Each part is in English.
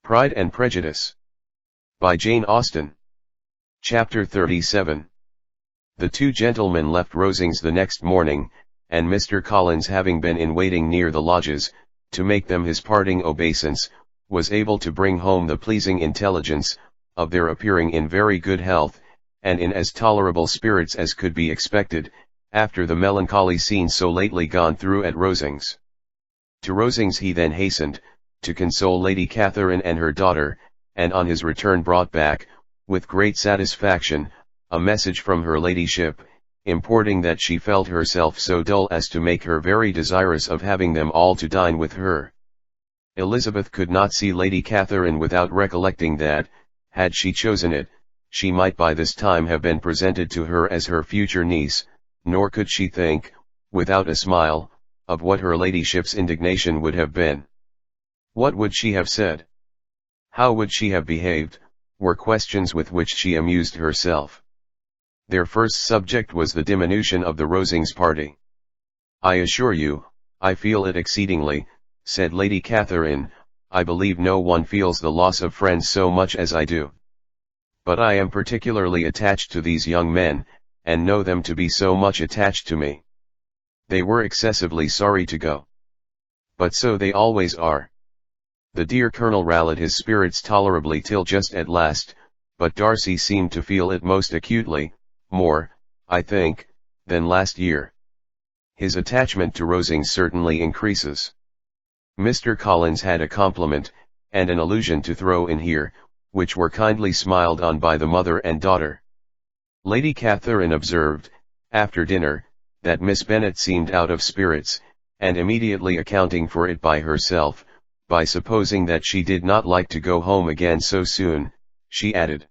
Pride and Prejudice. By Jane Austen. Chapter 37. The two gentlemen left Rosings the next morning, and Mr. Collins, having been in waiting near the lodges, to make them his parting obeisance, was able to bring home the pleasing intelligence, of their appearing in very good health, and in as tolerable spirits as could be expected, after the melancholy scene so lately gone through at Rosings. To Rosings he then hastened, to console Lady Catherine and her daughter, and on his return brought back, with great satisfaction, a message from her ladyship, importing that she felt herself so dull as to make her very desirous of having them all to dine with her. Elizabeth could not see Lady Catherine without recollecting that, had she chosen it, she might by this time have been presented to her as her future niece, nor could she think, without a smile, of what her ladyship's indignation would have been. What would she have said? How would she have behaved, were questions with which she amused herself. Their first subject was the diminution of the Rosings party. "I assure you, I feel it exceedingly," said Lady Catherine. "I believe no one feels the loss of friends so much as I do. But I am particularly attached to these young men, and know them to be so much attached to me. They were excessively sorry to go. But so they always are." The dear Colonel rallied his spirits tolerably till just at last, but Darcy seemed to feel it most acutely, more, I think, than last year. His attachment to Rosings certainly increases. Mr. Collins had a compliment, and an allusion to throw in here, which were kindly smiled on by the mother and daughter. Lady Catherine observed, after dinner, that Miss Bennet seemed out of spirits, and immediately accounting for it by herself, by supposing that she did not like to go home again so soon, she added,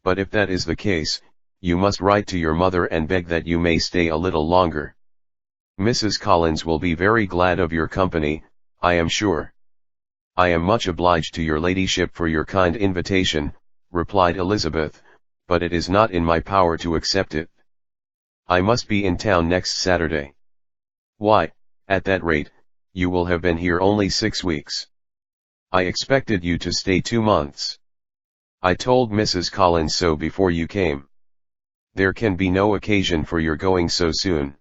"But if that is the case, you must write to your mother and beg that you may stay a little longer. Mrs. Collins will be very glad of your company, I am sure." "I am much obliged to your ladyship for your kind invitation," replied Elizabeth, "but it is not in my power to accept it. I must be in town next Saturday." "Why, at that rate, you will have been here only 6 weeks. I expected you to stay 2 months. I told Mrs. Collins so before you came. There can be no occasion for your going so soon.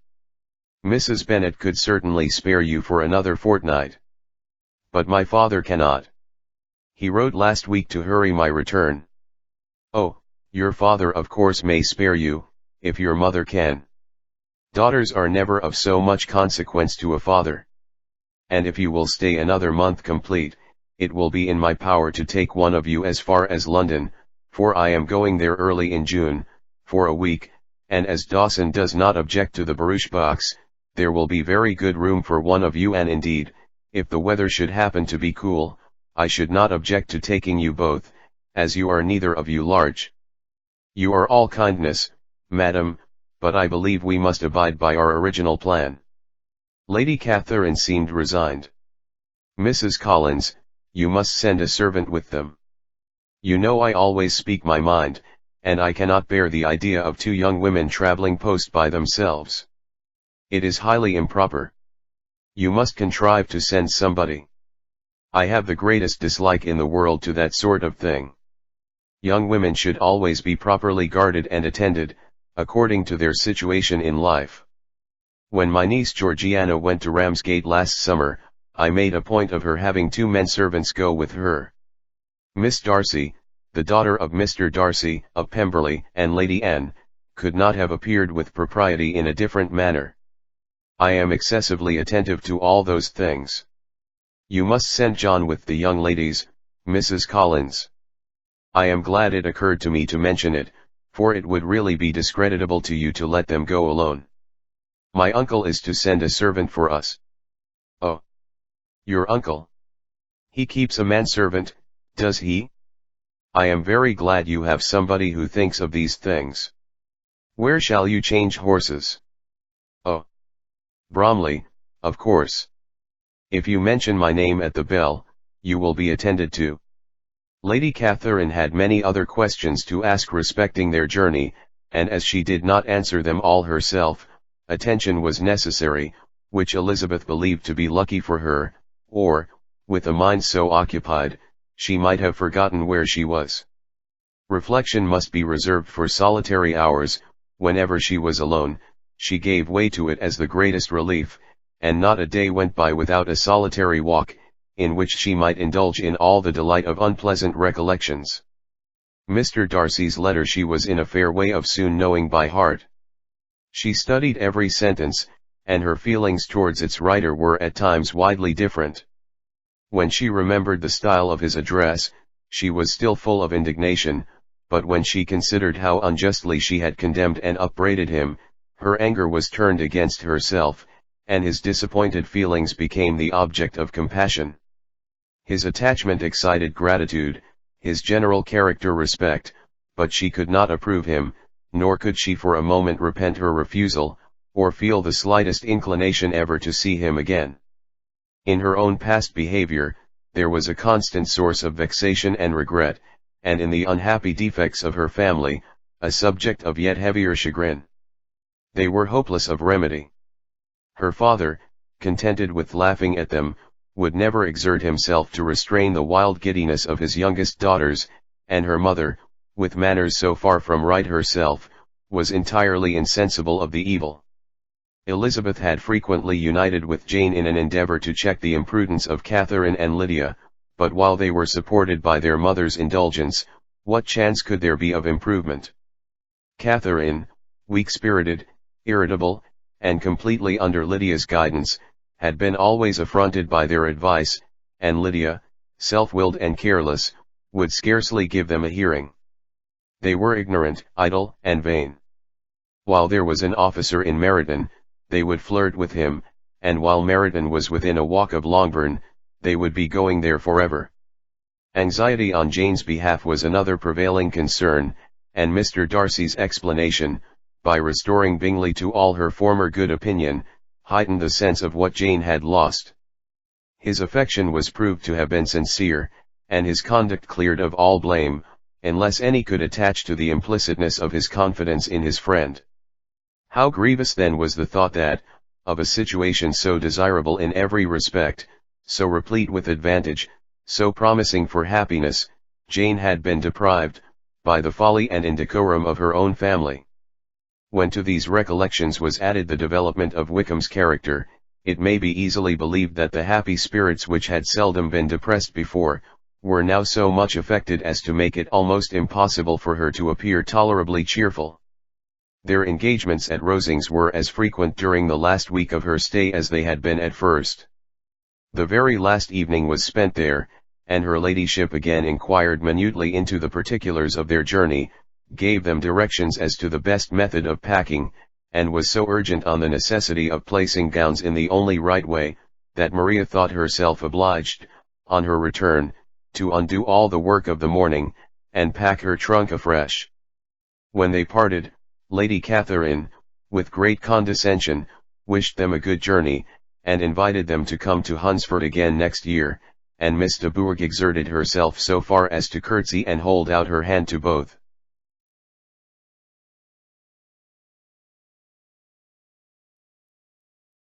Mrs. Bennet could certainly spare you for another fortnight. But my father cannot. He wrote last week to hurry my return." "Oh, your father of course may spare you, if your mother can. Daughters are never of so much consequence to a father. And if you will stay another month complete, it will be in my power to take one of you as far as London, for I am going there early in June, for a week, and as Dawson does not object to the barouche box, there will be very good room for one of you, and indeed, if the weather should happen to be cool, I should not object to taking you both, as you are neither of you large. You are all kindness, madam, but I believe we must abide by our original plan." Lady Catherine seemed resigned. "Mrs. Collins, you must send a servant with them. You know I always speak my mind, and I cannot bear the idea of 2 young women traveling post by themselves. It is highly improper. You must contrive to send somebody. I have the greatest dislike in the world to that sort of thing. Young women should always be properly guarded and attended, according to their situation in life. When my niece Georgiana went to Ramsgate last summer, I made a point of her having 2 men servants go with her. Miss Darcy, the daughter of Mr. Darcy, of Pemberley, and Lady Anne, could not have appeared with propriety in a different manner. I am excessively attentive to all those things. You must send John with the young ladies, Mrs. Collins. I am glad it occurred to me to mention it, for it would really be discreditable to you to let them go alone. My uncle is to send a servant for us." "Oh, your uncle? He keeps a manservant, does he? I am very glad you have somebody who thinks of these things. Where shall you change horses?" "Oh, Bromley, of course. If you mention my name at the bell, you will be attended to." Lady Catherine had many other questions to ask respecting their journey, and as she did not answer them all herself, attention was necessary, which Elizabeth believed to be lucky for her, or, with a mind so occupied, she might have forgotten where she was. Reflection must be reserved for solitary hours. Whenever she was alone, she gave way to it as the greatest relief, and not a day went by without a solitary walk, in which she might indulge in all the delight of unpleasant recollections. Mr. Darcy's letter she was in a fair way of soon knowing by heart. She studied every sentence, and her feelings towards its writer were at times widely different. When she remembered the style of his address, she was still full of indignation, but when she considered how unjustly she had condemned and upbraided him, her anger was turned against herself, and his disappointed feelings became the object of compassion. His attachment excited gratitude, his general character respect, but she could not approve him, nor could she for a moment repent her refusal, or feel the slightest inclination ever to see him again. In her own past behavior, there was a constant source of vexation and regret, and in the unhappy defects of her family, a subject of yet heavier chagrin. They were hopeless of remedy. Her father, contented with laughing at them, would never exert himself to restrain the wild giddiness of his youngest daughters, and her mother, with manners so far from right herself, was entirely insensible of the evil. Elizabeth had frequently united with Jane in an endeavour to check the imprudence of Catherine and Lydia, but while they were supported by their mother's indulgence, what chance could there be of improvement? Catherine, weak-spirited, irritable, and completely under Lydia's guidance, had been always affronted by their advice, and Lydia, self-willed and careless, would scarcely give them a hearing. They were ignorant, idle, and vain. While there was an officer in Meryton, they would flirt with him, and while Meryton was within a walk of Longbourn, they would be going there forever. Anxiety on Jane's behalf was another prevailing concern, and Mr. Darcy's explanation, by restoring Bingley to all her former good opinion, heightened the sense of what Jane had lost. His affection was proved to have been sincere, and his conduct cleared of all blame, unless any could attach to the implicitness of his confidence in his friend. How grievous then was the thought that, of a situation so desirable in every respect, so replete with advantage, so promising for happiness, Jane had been deprived, by the folly and indecorum of her own family. When to these recollections was added the development of Wickham's character, it may be easily believed that the happy spirits which had seldom been depressed before, were now so much affected as to make it almost impossible for her to appear tolerably cheerful. Their engagements at Rosings were as frequent during the last week of her stay as they had been at first. The very last evening was spent there, and her ladyship again inquired minutely into the particulars of their journey, gave them directions as to the best method of packing, and was so urgent on the necessity of placing gowns in the only right way, that Maria thought herself obliged, on her return, to undo all the work of the morning, and pack her trunk afresh. When they parted, Lady Catherine, with great condescension, wished them a good journey, and invited them to come to Hunsford again next year, and Miss de Bourgh exerted herself so far as to curtsy and hold out her hand to both.